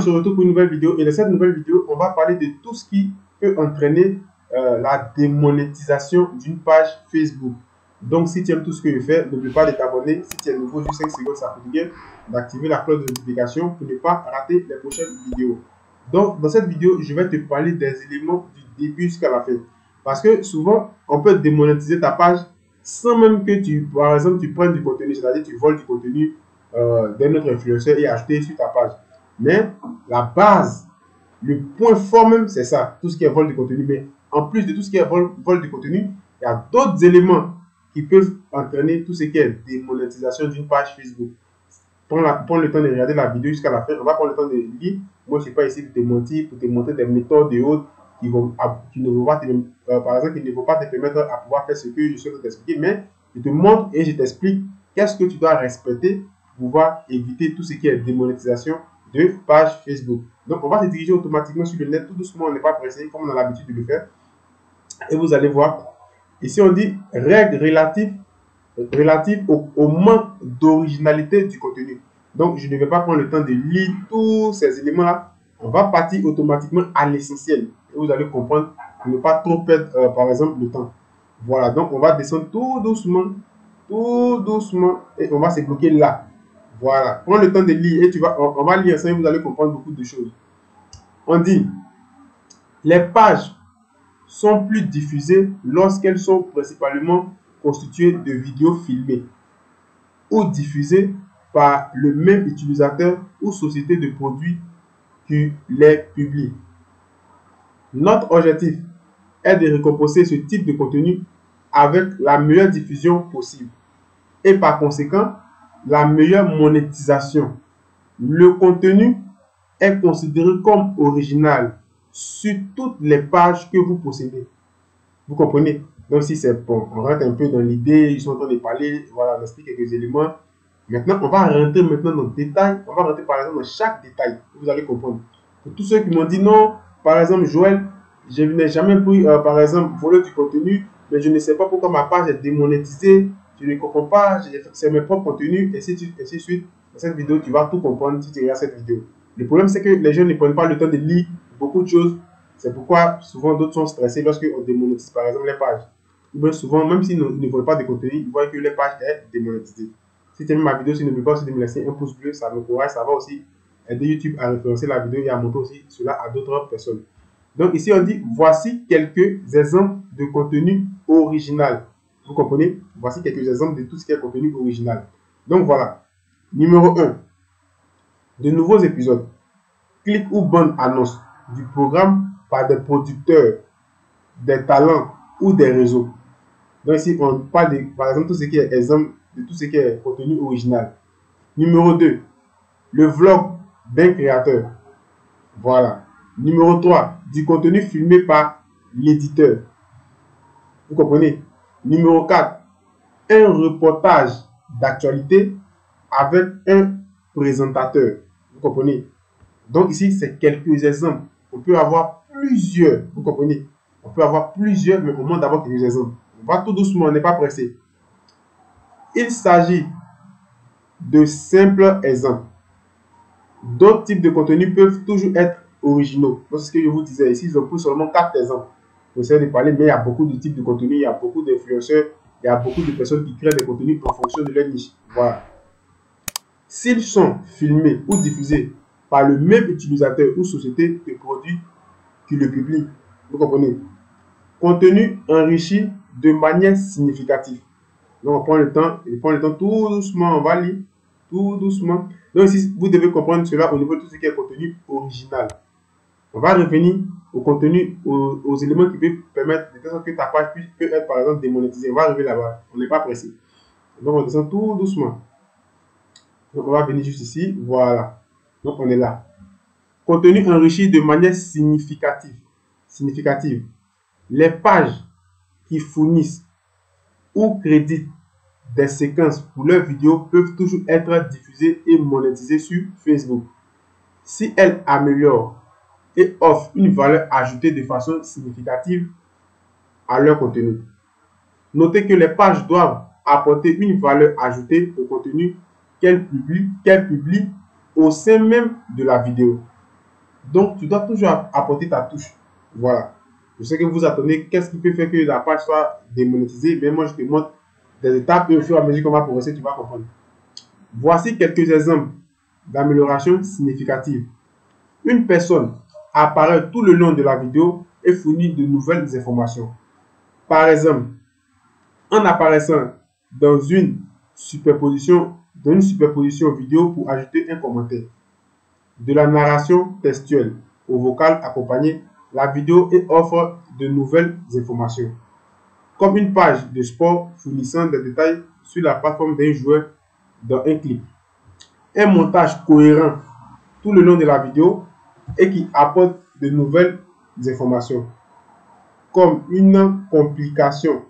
On se retrouve pour une nouvelle vidéo et dans cette nouvelle vidéo, on va parler de tout ce qui peut entraîner la démonétisation d'une page Facebook. Donc, si tu aimes tout ce que je fais, n'oublie pas de t'abonner. Si tu es nouveau, juste 5 secondes, ça fait bien d'activer la cloche de notification pour ne pas rater les prochaines vidéos. Donc, dans cette vidéo, je vais te parler des éléments du début jusqu'à la fin. Parce que souvent, on peut démonétiser ta page sans même que tu, par exemple, tu prennes du contenu, c'est-à-dire tu voles du contenu d'un autre influenceur et acheter sur ta page. Mais la base, le point fort même, c'est ça, tout ce qui est vol de contenu. Mais en plus de tout ce qui est vol de contenu, il y a d'autres éléments qui peuvent entraîner tout ce qui est démonétisation d'une page Facebook. Prends le temps de regarder la vidéo jusqu'à la fin. On va prendre le temps de lire. Moi, je ne suis pas ici pour te mentir, pour te montrer des méthodes et autres qui ne vont pas te, par exemple, qui ne vont pas te permettre à pouvoir faire ce que je suis en train de t'expliquer. Mais je te montre et je t'explique qu'est-ce que tu dois respecter pour pouvoir éviter tout ce qui est démonétisation de page Facebook. Donc, on va se diriger automatiquement sur le net tout doucement, on n'est pas pressé, comme on a l'habitude de le faire. Et vous allez voir, ici on dit règles relatives au manque d'originalité du contenu. Donc, je ne vais pas prendre le temps de lire tous ces éléments-là. On va partir automatiquement à l'essentiel. Et vous allez comprendre pour ne pas trop perdre, par exemple, le temps. Voilà, donc on va descendre tout doucement, et on va se bloquer là. Voilà, prends le temps de lire et on va lire ça et vous allez comprendre beaucoup de choses. On dit, les pages sont plus diffusées lorsqu'elles sont principalement constituées de vidéos filmées ou diffusées par le même utilisateur ou société de produits qui les publie. Notre objectif est de récompenser ce type de contenu avec la meilleure diffusion possible et par conséquent la meilleure monétisation. Le contenu est considéré comme original sur toutes les pages que vous possédez. Vous comprenez? Donc, si c'est bon, on rentre un peu dans l'idée, ils sont en train de parler, voilà, on explique quelques éléments. Maintenant, on va rentrer maintenant dans le détail. On va rentrer par exemple dans chaque détail. Vous allez comprendre. Pour tous ceux qui m'ont dit non, par exemple, Joël, je n'ai jamais pris, par exemple, voler du contenu, mais je ne sais pas pourquoi ma page est démonétisée. Je ne comprends pas, c'est mes propres contenus, et ainsi de suite. Dans cette vidéo, tu vas tout comprendre si tu regardes cette vidéo. Le problème, c'est que les gens ne prennent pas le temps de lire beaucoup de choses. C'est pourquoi souvent d'autres sont stressés lorsqu'on démonétise par exemple les pages. Ou bien souvent, même s'ils ne veulent pas de contenu, ils voient que les pages sont démonétisées. Si tu aimes ma vidéo, n'oublie pas aussi de me laisser un pouce bleu, ça m'encourage, ça va aussi aider YouTube à référencer la vidéo et à montrer aussi cela à d'autres personnes. Donc ici, on dit, voici quelques exemples de contenu original. Vous comprenez? Voici quelques exemples de tout ce qui est contenu original. Donc voilà. Numéro 1. De nouveaux épisodes. Clic ou bande annonce du programme par des producteurs, des talents ou des réseaux. Donc ici, on parle de, par exemple, tout ce qui est exemple de tout ce qui est contenu original. Numéro 2. Le vlog d'un créateur. Voilà. Numéro 3. Du contenu filmé par l'éditeur. Vous comprenez? Numéro 4. Un reportage d'actualité avec un présentateur. Vous comprenez? Donc ici, c'est quelques exemples. On peut avoir plusieurs. Vous comprenez? On peut avoir plusieurs, mais au moins d'avoir quelques exemples. On va tout doucement, on n'est pas pressé. Il s'agit de simples exemples. D'autres types de contenus peuvent toujours être originaux. C'est ce que je vous disais ici, ils ont pris seulement 4 exemples. Pour essayer de parler, mais il y a beaucoup de types de contenus, il y a beaucoup d'influenceurs, il y a beaucoup de personnes qui créent des contenus en fonction de leur niche. Voilà. S'ils sont filmés ou diffusés par le même utilisateur ou société de produits qui le publie, vous comprenez? Contenu enrichi de manière significative. Donc, on prend le temps tout doucement, on va lire tout doucement. Donc, ici, vous devez comprendre cela au niveau de tout ce qui est contenu original. On va revenir au contenu, aux éléments qui peuvent permettre de sorte que ta page peut être, par exemple, démonétisée. On va arriver là-bas. On n'est pas pressé. Donc, on descend tout doucement. Donc, on va venir juste ici. Voilà. Donc, on est là. Contenu enrichi de manière significative. Les pages qui fournissent ou créditent des séquences pour leurs vidéos peuvent toujours être diffusées et monétisées sur Facebook. Si elles améliorent et offrent une valeur ajoutée de façon significative à leur contenu. Notez que les pages doivent apporter une valeur ajoutée au contenu qu'elles publient au sein même de la vidéo. Donc, tu dois toujours apporter ta touche. Voilà. Je sais que vous attendez qu'est-ce qui peut faire que la page soit démonétisée, mais moi, je te montre des étapes et au fur et à mesure qu'on va progresser, tu vas comprendre. Voici quelques exemples d'amélioration significative. Une personne apparaît tout le long de la vidéo et fournit de nouvelles informations. Par exemple, en apparaissant dans une superposition vidéo pour ajouter un commentaire, de la narration textuelle au vocal accompagné, la vidéo et offre de nouvelles informations, comme une page de sport fournissant des détails sur la plateforme d'un joueur dans un clip. Un montage cohérent tout le long de la vidéo et qui apporte de nouvelles informations, comme une compilation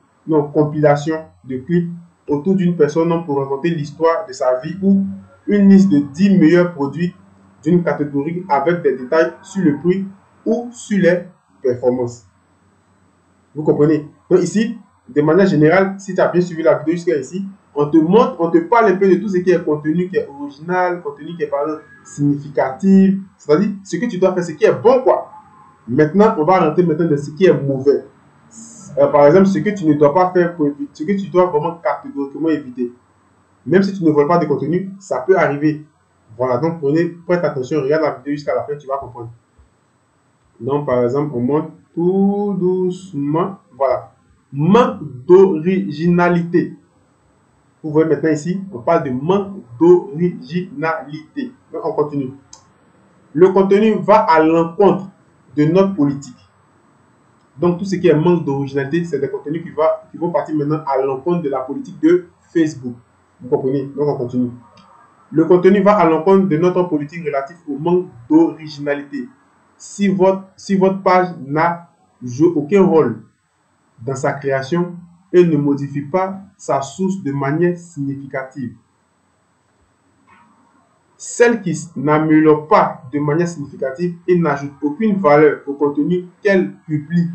de clips autour d'une personne pour raconter l'histoire de sa vie ou une liste de 10 meilleurs produits d'une catégorie avec des détails sur le prix ou sur les performances. Vous comprenez? Donc ici, de manière générale, si tu as bien suivi la vidéo jusqu'à ici, on te montre, on te parle un peu de tout ce qui est contenu qui est original, contenu qui est par exemple significatif, c'est-à-dire ce que tu dois faire, ce qui est bon quoi. Maintenant, on va rentrer maintenant dans ce qui est mauvais. Par exemple, ce que tu ne dois pas faire, ce que tu dois vraiment catégoriquement éviter. Même si tu ne vois pas de contenu, ça peut arriver. Voilà, donc prête attention, regarde la vidéo jusqu'à la fin, tu vas comprendre. Donc, par exemple, on monte tout doucement. Voilà. Manque d'originalité. Vous voyez maintenant ici, on parle de manque d'originalité. Donc, on continue. Le contenu va à l'encontre de notre politique. Donc, tout ce qui est manque d'originalité, c'est des contenus qui vont partir maintenant à l'encontre de la politique de Facebook. Vous comprenez? Donc, on continue. Le contenu va à l'encontre de notre politique relative au manque d'originalité. Si votre page n'a joué aucun rôle dans sa création et ne modifie pas sa source de manière significative, celles qui n'améliorent pas de manière significative et n'ajoutent aucune valeur au contenu qu'elles publient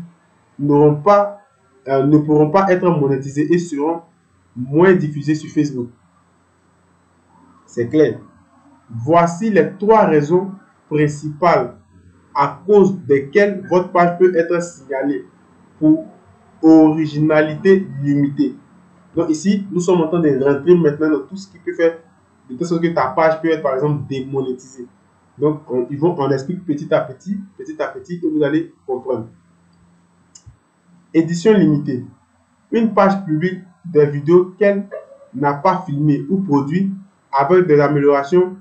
ne pourront pas être monétisées et seront moins diffusées sur Facebook. C'est clair. Voici les 3 raisons principales à cause desquelles votre page peut être signalée pour originalité limitée. Donc ici, nous sommes en train de rentrer maintenant dans tout ce qui peut faire de telle sorte que ta page peut être par exemple démonétisée. Donc on explique petit à petit, et vous allez comprendre. Édition limitée. Une page publie des vidéos qu'elle n'a pas filmées ou produites avec des améliorations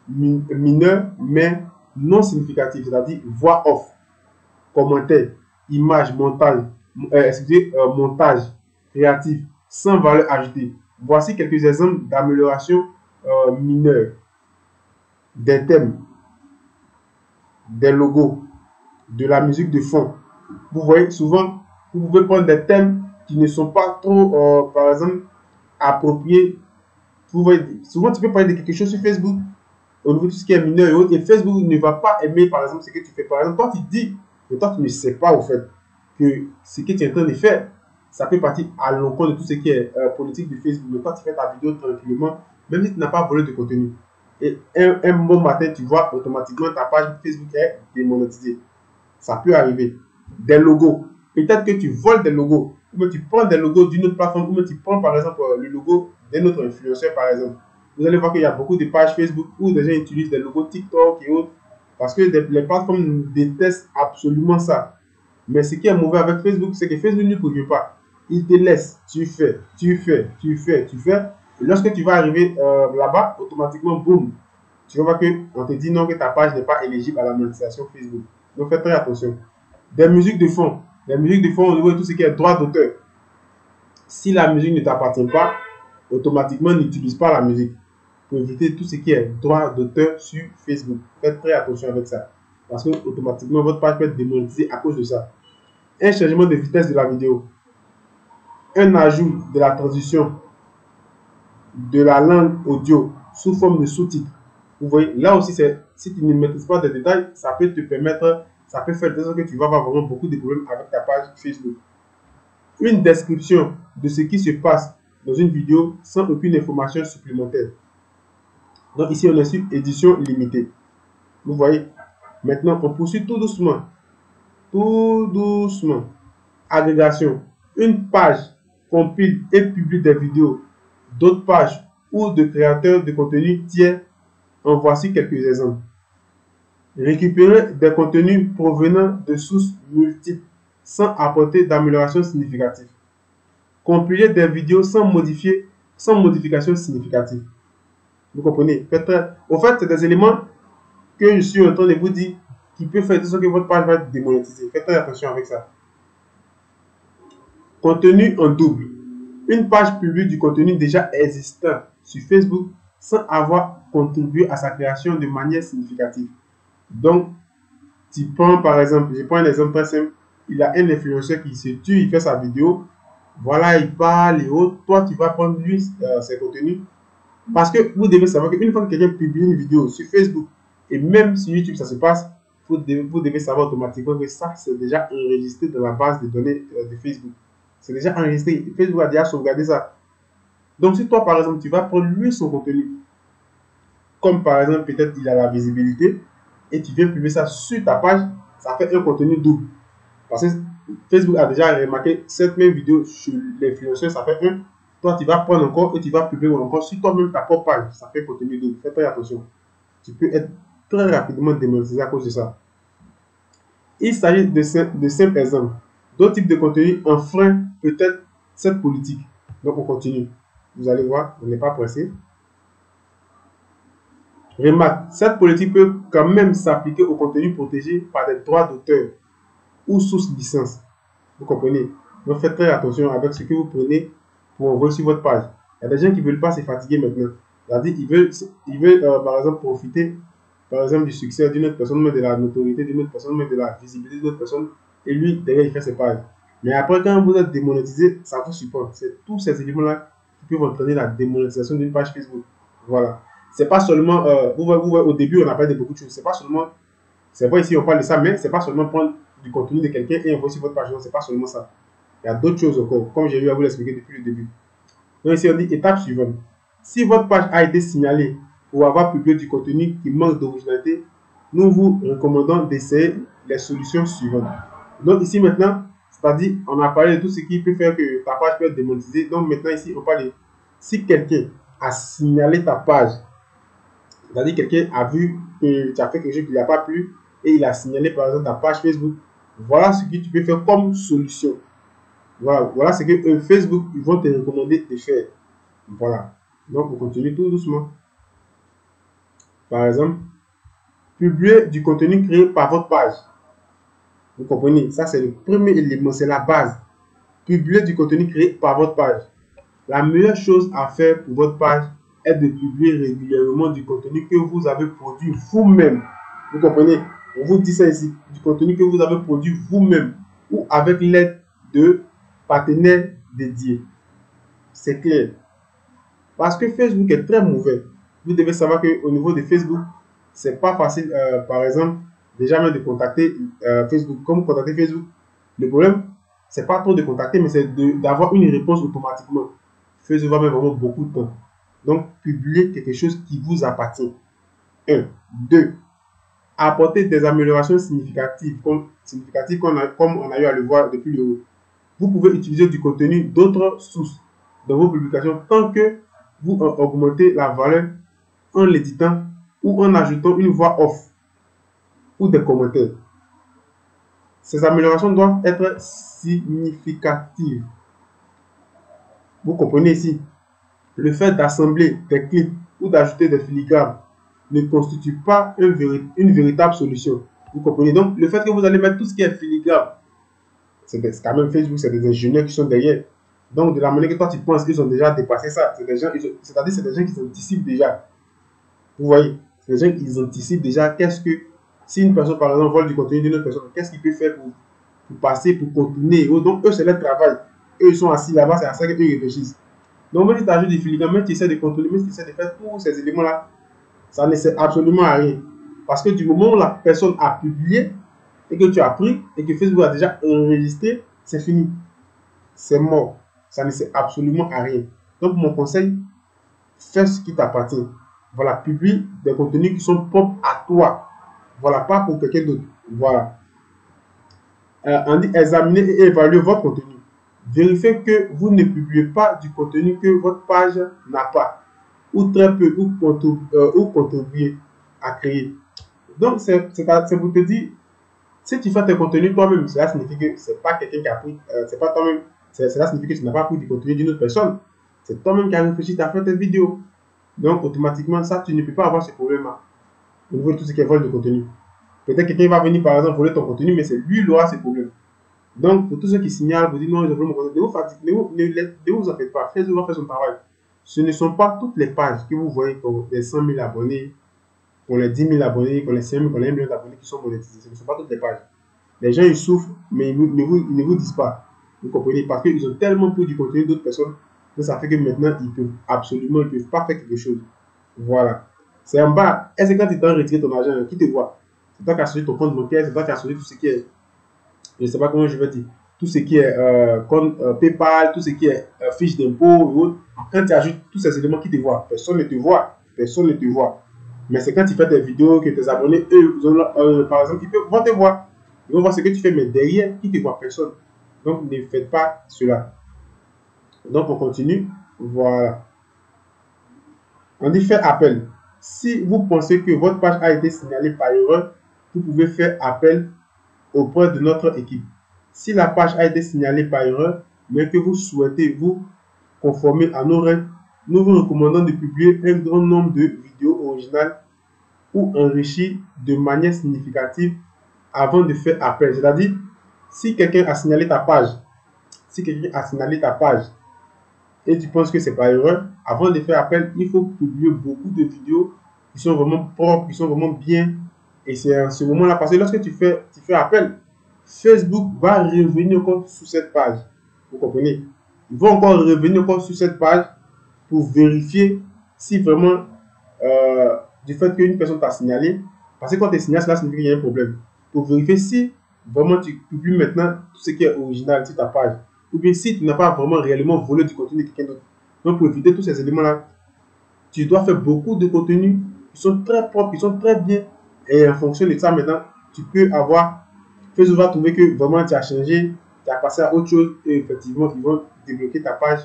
mineures mais non significatives, c'est-à-dire voix off, commentaires, images, montage créatif sans valeur ajoutée. Voici quelques exemples d'améliorations mineures. Des thèmes, des logos, de la musique de fond. Vous voyez, souvent, vous pouvez prendre des thèmes qui ne sont pas trop, par exemple, appropriés. Vous voyez, souvent, tu peux parler de quelque chose sur Facebook, au niveau de tout ce qui est mineur et autres, et Facebook ne va pas aimer, par exemple, ce que tu fais. Par exemple, toi, tu dis, mais toi, tu ne sais pas, au fait, que ce que tu es en train de faire, ça peut partir à l'encontre de tout ce qui est politique de Facebook. Mais toi, tu fais ta vidéo tranquillement, même si tu n'as pas volé de contenu. Et un bon matin, tu vois, automatiquement, ta page Facebook est démonétisée. Ça peut arriver. Des logos. Peut-être que tu voles des logos. Ou bien tu prends des logos d'une autre plateforme. Ou bien tu prends, par exemple, le logo d'un autre influenceur, par exemple. Vous allez voir qu'il y a beaucoup de pages Facebook où des gens utilisent des logos TikTok et autres. Parce que les plateformes détestent absolument ça. Mais ce qui est mauvais avec Facebook, c'est que Facebook ne prévient pas. Il te laisse. Tu fais. Et lorsque tu vas arriver là-bas, automatiquement, boum. Tu vas voir qu'on te dit non, que ta page n'est pas éligible à la monétisation Facebook. Donc faites très attention. Des musiques de fond. Les musiques de fond au niveau de tout ce qui est droit d'auteur. Si la musique ne t'appartient pas, automatiquement n'utilise pas la musique. Pour éviter tout ce qui est droit d'auteur sur Facebook. Faites très attention avec ça. Parce que automatiquement votre page peut être démonétisée à cause de ça. Un changement de vitesse de la vidéo. Un ajout de la transition de la langue audio sous forme de sous-titres. Vous voyez, là aussi, si tu ne maîtrises pas des détails, ça peut te permettre, ça peut faire de sorte que tu vas avoir vraiment beaucoup de problèmes avec ta page Facebook. Une description de ce qui se passe dans une vidéo sans aucune information supplémentaire. Donc ici, on est sur édition limitée. Vous voyez, Maintenant, on poursuit tout doucement. Tout doucement. Agrégation. Une page compile et publie des vidéos d'autres pages ou de créateurs de contenu tiers. En voici quelques exemples. Récupérer des contenus provenant de sources multiples sans apporter d'amélioration significative. Compiler des vidéos sans modification significative. Vous comprenez? Au fait, c'est des éléments que je suis en train de vous dire qui peut faire de sorte que votre page va être démonétisée. Faites très attention avec ça. Contenu en double. Une page publie du contenu déjà existant sur Facebook sans avoir contribué à sa création de manière significative. Donc, tu prends par exemple, je prends un exemple très simple, il y a un influenceur qui se tue, il fait sa vidéo, voilà, il parle et autres, toi tu vas prendre lui ses contenus, parce que vous devez savoir qu'une fois que quelqu'un publie une vidéo sur Facebook, et même sur YouTube ça se passe, vous devez savoir automatiquement que ça c'est déjà enregistré dans la base de données de Facebook. C'est déjà enregistré, Facebook a déjà sauvegardé ça. Donc si toi par exemple tu vas prendre lui son contenu, comme par exemple peut-être il a la visibilité, et tu viens publier ça sur ta page, ça fait un contenu double. Parce que Facebook a déjà remarqué cette même vidéo sur l'influenceur, ça fait un. Toi, tu vas prendre encore et tu vas publier encore sur toi-même ta propre page. Ça fait contenu double. Fais très attention. Tu peux être très rapidement démonétisé à cause de ça. Il s'agit de simples exemples. D'autres types de contenus enfreignent peut-être cette politique. Donc, on continue. Vous allez voir, on n'est pas pressé. Remarque, cette politique peut quand même s'appliquer au contenu protégé par des droits d'auteur ou sous licence. Vous comprenez? Donc faites très attention avec ce que vous prenez pour envoyer sur votre page. Il y a des gens qui ne veulent pas se fatiguer maintenant. C'est-à-dire ils veulent par exemple profiter par exemple du succès d'une autre personne, même de la notoriété d'une autre personne, même de la visibilité d'une autre personne, et lui derrière il fait ses pages. Mais après quand vous êtes démonétisé, ça vous supporte. C'est tous ces éléments-là qui peuvent entraîner la démonétisation d'une page Facebook. Voilà. C'est pas seulement, vous voyez, au début on a parlé de beaucoup de choses. C'est pas seulement, c'est vrai ici on parle de ça, mais c'est pas seulement prendre du contenu de quelqu'un et envoyer sur votre page. Non, c'est pas seulement ça. Il y a d'autres choses encore, comme j'ai eu à vous l'expliquer depuis le début. Donc ici on dit étape suivante. Si votre page a été signalée pour avoir publié du contenu qui manque d'originalité, nous vous recommandons d'essayer les solutions suivantes. Donc ici maintenant, c'est-à-dire on a parlé de tout ce qui peut faire que ta page peut être démonétisée. Donc maintenant ici on parle de si quelqu'un a signalé ta page, c'est-à-dire quelqu'un a vu que tu as fait quelque chose qui ne lui a pas plu et il a signalé par exemple ta page Facebook, voilà ce que tu peux faire comme solution. Voilà ce que Facebook ils vont te recommander de faire. Voilà. Donc on continue tout doucement. Par exemple, publier du contenu créé par votre page. Vous comprenez? Ça c'est le premier élément, c'est la base. Publier du contenu créé par votre page. La meilleure chose à faire pour votre page est de publier régulièrement du contenu que vous avez produit vous-même. Vous comprenez? On vous dit ça ici, du contenu que vous avez produit vous-même ou avec l'aide de partenaires dédiés. C'est clair. Parce que Facebook est très mauvais. Vous devez savoir qu'au niveau de Facebook, c'est pas facile, par exemple, déjà même de contacter Facebook. Comme contacter Facebook, le problème, c'est pas trop de contacter, mais c'est d'avoir une réponse automatiquement. Facebook va mettre vraiment beaucoup de temps. Donc, publiez quelque chose qui vous appartient. 1. 2. Apporter des améliorations significatives, comme on a eu à le voir depuis le haut. Vous pouvez utiliser du contenu d'autres sources dans vos publications tant que vous augmentez la valeur en l'éditant ou en ajoutant une voix off ou des commentaires. Ces améliorations doivent être significatives. Vous comprenez ici, le fait d'assembler des clips ou d'ajouter des filigranes ne constitue pas une véritable solution. Vous comprenez? Donc, le fait que vous allez mettre tout ce qui est filigrane, c'est quand même Facebook, c'est des ingénieurs qui sont derrière. Donc, de la manière que toi tu penses qu'ils ont déjà dépassé ça, c'est des gens, c'est-à-dire c'est des gens qui anticipent déjà. Vous voyez, c'est des gens qui anticipent déjà qu'est-ce que, si une personne par exemple vole du contenu d'une autre personne, qu'est-ce qu'il peut faire pour passer, pour contourner. Donc, eux, c'est leur travail. Eux, ils sont assis là-bas, c'est à ça qu'ils réfléchissent. Donc, même si tu ajoutes des filigranes, même si tu essaies de contourner, même si tu essaies de faire tous ces éléments-là, ça ne sert absolument à rien. Parce que du moment où la personne a publié et que tu as pris et que Facebook a déjà enregistré, c'est fini. C'est mort. Ça ne sert absolument à rien. Donc, mon conseil, fais ce qui t'appartient. Voilà, publie des contenus qui sont propres à toi. Voilà, pas pour quelqu'un d'autre. Voilà. On dit examiner et évaluer votre contenu. Vérifiez que vous ne publiez pas du contenu que votre page n'a pas, ou très peu, ou contribuer à créer. Donc, c'est pour te dire, si tu fais tes contenus toi-même, cela signifie que c'est pas quelqu'un qui a pris, c'est pas toi-même, cela signifie que tu n'as pas pris du contenu d'une autre personne. C'est toi-même qui as réfléchi, tu as fait tes vidéos. Donc, automatiquement, ça, tu ne peux pas avoir ce problème-là au niveau de tout ce qui est vol de contenu. Peut-être quelqu'un va venir, par exemple, voler ton contenu, mais c'est lui qui aura ce problème. Donc, pour tous ceux qui signalent, vous dites non, je veux mon contenu, ne vous en faites pas. Facebook va faire son travail. Ce ne sont pas toutes les pages que vous voyez comme les 100 000 abonnés, qu'on les 10 000 abonnés, qu'on les 5 000, qu'on les 1 million d'abonnés qui sont monétisés. Ce ne sont pas toutes les pages. Les gens, ils souffrent, mais ils ne vous disent pas. Vous comprenez? Parce qu'ils ont tellement pris du contenu d'autres personnes que ça fait que maintenant, ils peuvent absolument, ils peuvent pas faire quelque chose. Voilà. C'est en bas. Est-ce que quand tu t'en retires ton argent, qui te voit? C'est toi qui as sorti ton compte bancaire, c'est toi qui as sorti tout ce qui est, je ne sais pas comment je vais dire, tout ce qui est compte PayPal, tout ce qui est fiche d'impôt, quand tu ajoutes tous ces éléments, qui te voient? Personne ne te voit. Personne ne te voit. Mais c'est quand tu fais des vidéos que tes abonnés, eux, par exemple, vont te voir. Ils vont voir ce que tu fais, mais derrière, qui te voit? Personne. Donc, ne faites pas cela. Donc, on continue. Voilà. On dit faire appel. Si vous pensez que votre page a été signalée par erreur, vous pouvez faire appel auprès de notre équipe. Si la page a été signalée par erreur, mais que vous souhaitez vous conformer à nos règles, nous vous recommandons de publier un grand nombre de vidéos originales ou enrichies de manière significative avant de faire appel. C'est-à-dire, si quelqu'un a signalé ta page, et tu penses que c'est par erreur, avant de faire appel, il faut publier beaucoup de vidéos qui sont vraiment propres, qui sont vraiment bien. Et c'est à ce moment-là, parce que lorsque tu fais appel, Facebook va revenir encore sur cette page. Vous comprenez? Ils vont encore revenir encore sur cette page pour vérifier si vraiment, du fait qu'une personne t'a signalé, parce que quand tu es signalé, cela signifie qu'il y a un problème. Pour vérifier si vraiment tu publies maintenant tout ce qui est original sur ta page, ou bien si tu n'as pas vraiment réellement volé du contenu de quelqu'un d'autre. Donc, pour éviter tous ces éléments-là, tu dois faire beaucoup de contenus qui sont très propres, qui sont très bien. Et en fonction de ça, maintenant, tu peux avoir, Facebook va trouver que vraiment tu as changé, tu as passé à autre chose, et effectivement, ils vont débloquer ta page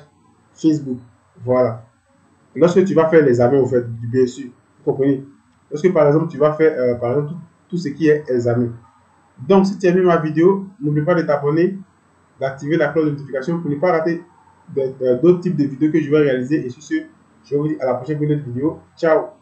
Facebook. Voilà. Lorsque tu vas faire les examens, au fait, bien sûr, vous comprenez? Lorsque, par exemple, tu vas faire, par exemple, tout ce qui est examen. Donc, si tu as aimé ma vidéo, n'oublie pas de t'abonner, d'activer la cloche de notification pour ne pas rater d'autres types de vidéos que je vais réaliser. Et sur ce, je vous dis à la prochaine vidéo. Ciao!